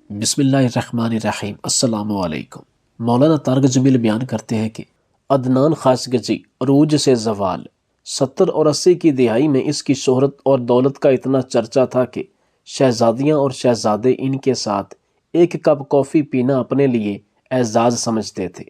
بسم اللہ الرحمن الرحیم۔ السلام علیکم۔ مولانا طارق جمیل بیان کرتے ہیں کہ عدنان خاشقجی عروج سے زوال 70 اور 80 کی دہائی میں اس کی شہرت اور دولت کا اتنا چرچا تھا کہ شہزادیاں اور شہزادے ان کے ساتھ ایک کپ کافی پینا اپنے لیے اعزاز سمجھتے تھے۔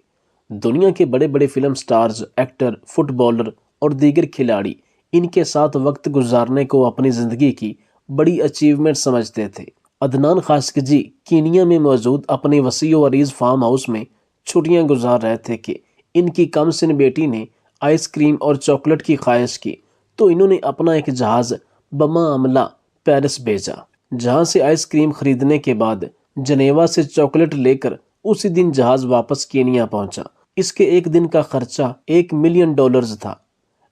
دنیا کے بڑے بڑے film stars, actor, footballer اور دیگر کھلاڑی ان کے ساتھ وقت گزارنے کو اپنی زندگی کی بڑی اچیومنٹ سمجھتے تھے۔ عدنان خاشقجی کینیا میں موجود اپنے وسیع و عریض فارم ہاؤس میں چھٹیاں گزار رہے تھے کہ ان کی کم سن بیٹی نے آئس کریم اور چاکلیٹ کی خواہش کی تو انہوں نے اپنا ایک جہاز بمعاملہ پیرس بھیجا، جہاں سے آئس کریم خریدنے کے بعد جنیوا سے چاکلیٹ لے کر اسی دن جہاز واپس کینیا پہنچا۔ اس کے ایک دن کا خرچہ $1 ملین تھا۔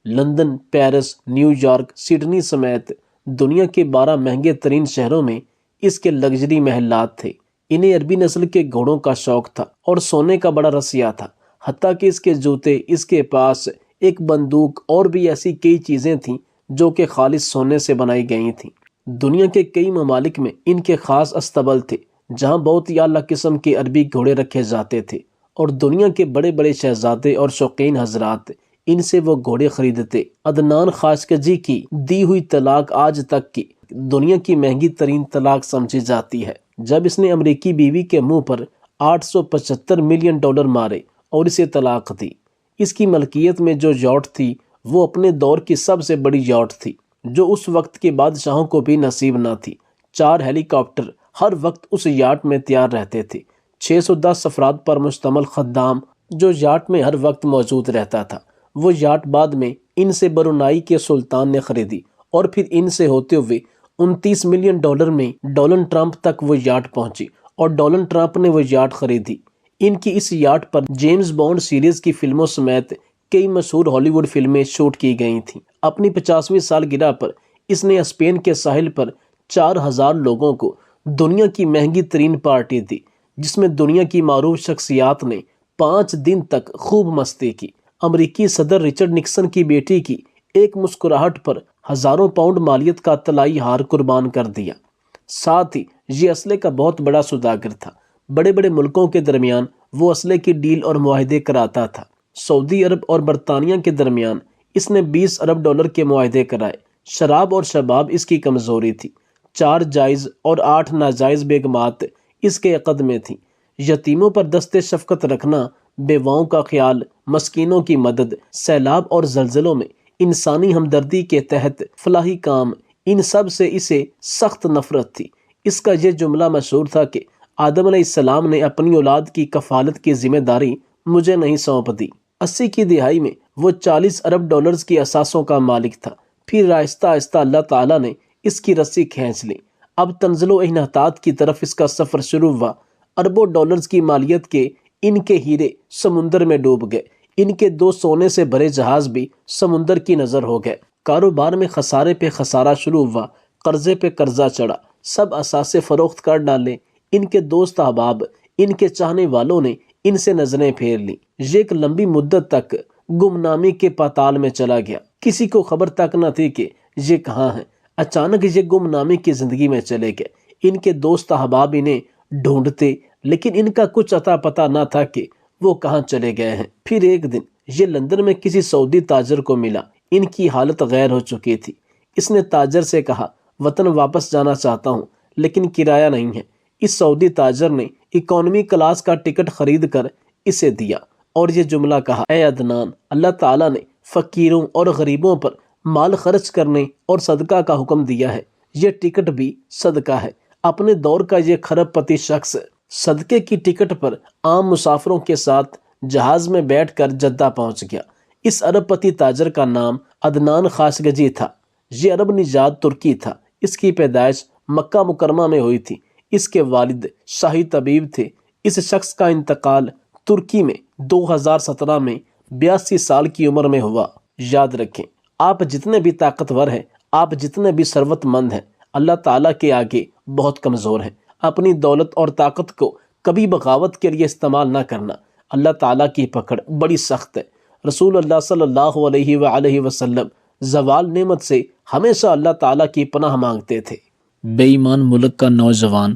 London, Paris, new York, Sydney سمیت دنیا کے 12 مہنگے ترین شہروں میں اس کے لگژری محلات تھے۔ انہیں عربی نسل کے گھوڑوں کا شوق تھا اور سونے کا بڑا رسیا تھا، حتیٰ کہ اس کے جوتے، اس کے پاس ایک بندوق اور بھی ایسی کئی چیزیں تھیں جو کہ خالص سونے سے بنائی گئی تھیں۔ دنیا کے کئی ممالک میں ان کے خاص استبل تھے جہاں بہت ہی اعلیٰ قسم کے عربی گھوڑے رکھے جاتے تھے اور دنیا کے بڑے بڑے شہزادے اور شوقین حضرات ان سے وہ گھوڑے خریدتے۔ عدنان خاشقجی کی دی ہوئی طلاق آج تک کی دنیا کی مہنگی ترین طلاق سمجھی جاتی ہے، جب اس نے امریکی بیوی کے منہ پر $875 ملین مارے اور اسے طلاق دی۔ اس کی ملکیت میں جو یاٹ تھی وہ اپنے دور کی سب سے بڑی یاٹ تھی جو اس وقت کے بادشاہوں کو بھی نصیب نہ تھی۔ 4 ہیلی کاپٹر ہر وقت اس یاٹ میں تیار رہتے تھے۔ 610 افراد پر مشتمل خدام جو یاٹ میں ہر وقت موجود رہتا تھا۔ وہ یاٹ بعد میں ان سے برونائی کے سلطان نے خریدی اور پھر ان سے ہوتے ہوئے $29 ملین میں ڈونلڈ ٹرمپ تک وہ یاٹ پہنچی اور ڈونلڈ ٹرمپ نے وہ یاٹ خریدی۔ ان کی اس یاٹ پر جیمز بانڈ سیریز کی فلموں سمیت کئی مشہور ہالی ووڈ فلمیں شوٹ کی گئی تھیں۔ اپنی 50ویں سالگرہ پر اس نے اسپین کے ساحل پر 4000 لوگوں کو دنیا کی مہنگی ترین پارٹی دی، جس میں دنیا کی معروف شخصیات نے 5 دن تک خوب مستی کی۔ امریکی صدر رچرڈ نکسن کی بیٹی کی ایک مسکراہٹ پر ہزاروں پاؤنڈ مالیت کا طلائی ہار قربان کر دیا۔ ساتھ ہی یہ اسلحے کا بہت بڑا سوداگر تھا۔ بڑے بڑے ملکوں کے درمیان وہ اسلحے کی ڈیل اور معاہدے کراتا تھا۔ سعودی عرب اور برطانیہ کے درمیان اس نے $20 ارب کے معاہدے کرائے۔ شراب اور شباب اس کی کمزوری تھی۔ 4 جائز اور 8 ناجائز بیگمات اس کے عقد میں تھیں۔ یتیموں پر دست شفقت رکھنا، بیواؤں کا خیال، مسکینوں کی مدد، سیلاب اور زلزلوں میں انسانی ہمدردی کے تحت فلاحی کام، ان سب سے اسے سخت نفرت تھی۔ اس کا یہ جملہ مشہور تھا کہ آدم علیہ السلام نے اپنی اولاد کی کفالت کی ذمہ داری مجھے نہیں سونپ دی۔ 80 کی دہائی میں وہ $40 ارب کی اثاثوں کا مالک تھا۔ پھر آہستہ آہستہ اللہ تعالیٰ نے اس کی رسی کھینچ لی۔ اب تنزل و انحطاط کی طرف اس کا سفر شروع ہوا۔ اربوں ڈالرز کی مالیت کے ان کے ہیرے سمندر میں ڈوب گئے۔ ان کے 2 سونے سے بھرے جہاز بھی سمندر کی نظر ہو گئے۔ کاروبار میں خسارے پہ خسارہ شروع ہوا، قرضے پہ قرضہ چڑھا، سب اثاثے فروخت کر ڈالے۔ ان کے دوست احباب، ان کے چاہنے والوں نے ان سے نظریں پھیر لیں۔ یہ ایک لمبی مدت تک گمنامی کے پاتال میں چلا گیا۔ کسی کو خبر تک نہ تھی کہ یہ کہاں ہے۔ اچانک یہ گمنامی کی زندگی میں چلے گئے۔ ان کے دوست احباب انہیں ڈھونڈتے، لیکن ان کا کچھ اتا پتہ نہ تھا کہ وہ کہاں چلے گئے ہیں۔ پھر ایک دن یہ لندن میں کسی سعودی تاجر کو ملا۔ ان کی حالت غیر ہو چکی تھی۔ اس نے تاجر سے کہا، وطن واپس جانا چاہتا ہوں لیکن کرایہ نہیں ہے۔ اس سعودی تاجر نے اکانومی کلاس کا ٹکٹ خرید کر اسے دیا اور یہ جملہ کہا، اے عدنان، اللہ تعالیٰ نے فقیروں اور غریبوں پر مال خرچ کرنے اور صدقہ کا حکم دیا ہے۔ یہ ٹکٹ بھی صدقہ ہے۔ اپنے دور کا یہ کھرب پتی شخص صدقے کی ٹکٹ پر عام مسافروں کے ساتھ جہاز میں بیٹھ کر جدہ پہنچ گیا۔ اس عرب پتی تاجر کا نام عدنان خاشقجی تھا۔ یہ عرب نژاد ترکی تھا۔ اس کی پیدائش مکہ مکرمہ میں ہوئی تھی۔ اس کے والد شاہی طبیب تھے۔ اس شخص کا انتقال ترکی میں 2017 میں 82 سال کی عمر میں ہوا۔ یاد رکھیں، آپ جتنے بھی طاقتور ہیں، آپ جتنے بھی ثروت مند ہیں، اللہ تعالیٰ کے آگے بہت کمزور ہیں۔ اپنی دولت اور طاقت کو کبھی بغاوت کے لیے استعمال نہ کرنا۔ اللہ تعالیٰ کی پکڑ بڑی سخت ہے۔ رسول اللہ صلی اللہ علیہ وآلہ وسلم زوال نعمت سے ہمیشہ اللہ تعالیٰ کی پناہ مانگتے تھے۔ بے ایمان ملک کا نوجوان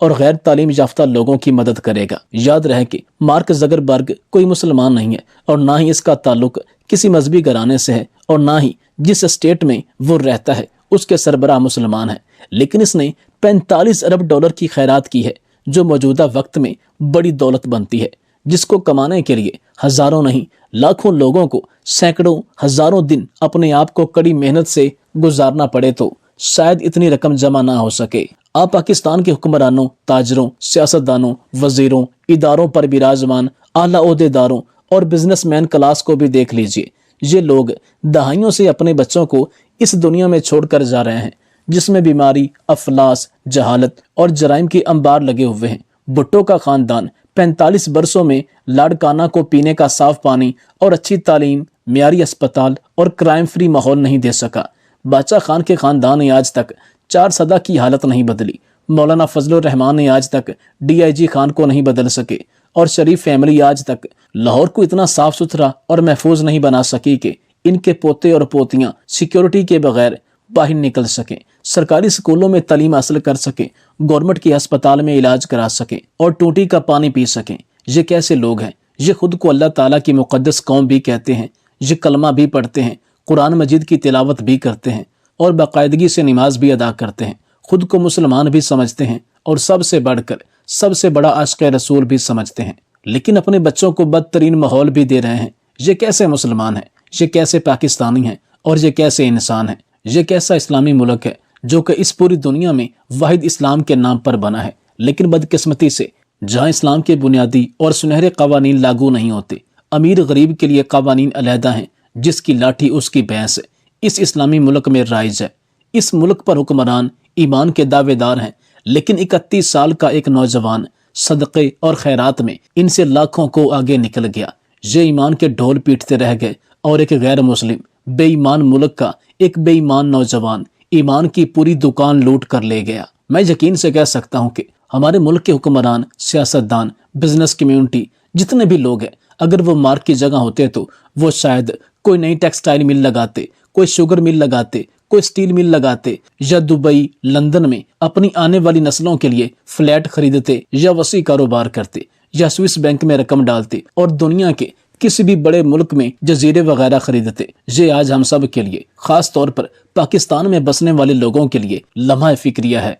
اور غیر تعلیم یافتہ لوگوں کی مدد کرے گا۔ یاد رہے کہ مارک زکربرگ کوئی مسلمان نہیں ہے اور نہ ہی اس کا تعلق کسی مذہبی گھرانے سے ہے اور نہ ہی جس اسٹیٹ میں وہ رہتا ہے اس کے سربراہ مسلمان ہیں، لیکن اس نے 45 ارب ڈالر کی خیرات کی ہے، جو موجودہ وقت میں بڑی دولت بنتی ہے، جس کو کمانے کے لیے ہزاروں نہیں لاکھوں لوگوں کو سینکڑوں ہزاروں دن اپنے آپ کو کڑی محنت سے گزارنا پڑے تو شاید اتنی رقم جمع نہ ہو سکے۔ آپ پاکستان کے حکمرانوں، تاجروں، سیاستدانوں، وزیروں، اداروں پر براجمان اعلیٰ عہدیداروں اور بزنس مین کلاس کو بھی دیکھ لیجئے۔ یہ لوگ دہائیوں سے اپنے بچوں کو اس دنیا میں چھوڑ کر جا رہے ہیں جس میں بیماری، افلاس، جہالت اور جرائم کے انبار لگے ہوئے ہیں۔ بھٹو کا خاندان 45 برسوں میں لاڑکانہ کو پینے کا صاف پانی اور اچھی تعلیم، معیاری اسپتال اور کرائم فری ماحول نہیں دے سکا۔ باچا خان کے خاندان نے آج تک 4 صدی کی حالت نہیں بدلی۔ مولانا فضل الرحمان نے آج تک ڈی آئی جی خان کو نہیں بدل سکے، اور شریف فیملی آج تک لاہور کو اتنا صاف ستھرا اور محفوظ نہیں بنا سکی کہ ان کے پوتے اور پوتیاں سیکیورٹی کے بغیر باہر نکل سکیں، سرکاری سکولوں میں تعلیم حاصل کر سکیں، گورنمنٹ کے ہسپتال میں علاج کرا سکیں اور ٹوٹی کا پانی پی سکیں۔ یہ کیسے لوگ ہیں؟ یہ خود کو اللہ تعالیٰ کی مقدس قوم بھی کہتے ہیں، یہ کلمہ بھی پڑھتے ہیں، قرآن مجید کی تلاوت بھی کرتے ہیں اور باقاعدگی سے نماز بھی ادا کرتے ہیں، خود کو مسلمان بھی سمجھتے ہیں اور سب سے بڑھ کر سب سے بڑا عاشق رسول بھی سمجھتے ہیں، لیکن اپنے بچوں کو بدترین ماحول بھی دے رہے ہیں۔ یہ کیسے مسلمان ہیں؟ یہ کیسے پاکستانی ہیں؟ اور یہ کیسے انسان ہیں؟ یہ کیسا اسلامی ملک ہے جو کہ اس پوری دنیا میں واحد اسلام کے نام پر بنا ہے، لیکن بدقسمتی سے جہاں اسلام کے بنیادی اور سنہرے قوانین لاگو نہیں ہوتے، امیر غریب کے لیے قوانین علیحدہ ہیں، جس کی لاٹھی اس کی بھینس اس اسلامی ملک میں رائج ہے۔ اس ملک پر حکمران ایمان کے دعوے دار ہیں، لیکن 31 سال کا ایک نوجوان صدقے اور خیرات میں ان سے لاکھوں کو آگے نکل گیا۔ یہ ایمان کے ڈھول پیٹتے رہ گئے اور ایک غیر مسلم بے ایمان ملک کا ایک بے ایمان نوجوان ایمان کی پوری دکان لوٹ کر لے گیا۔ میں یقین سے کہہ سکتا ہوں کہ ہمارے ملک کے حکمران، سیاستدان، بزنس کمیونٹی، جتنے بھی لوگ ہیں، اگر وہ مارک کی جگہ ہوتے تو وہ شاید کوئی نئی ٹیکسٹائل مل لگاتے، کوئی شوگر مل لگاتے، کوئی سٹیل مل لگاتے، یا دبئی، لندن میں اپنی آنے والی نسلوں کے لیے فلیٹ خریدتے، یا وسیع کاروبار کرتے، یا سوئس بینک میں رقم ڈالتے اور دنیا کے کسی بھی بڑے ملک میں جزیرے وغیرہ خریدتے۔ یہ آج ہم سب کے لیے، خاص طور پر پاکستان میں بسنے والے لوگوں کے لیے لمحہ فکریہ ہے۔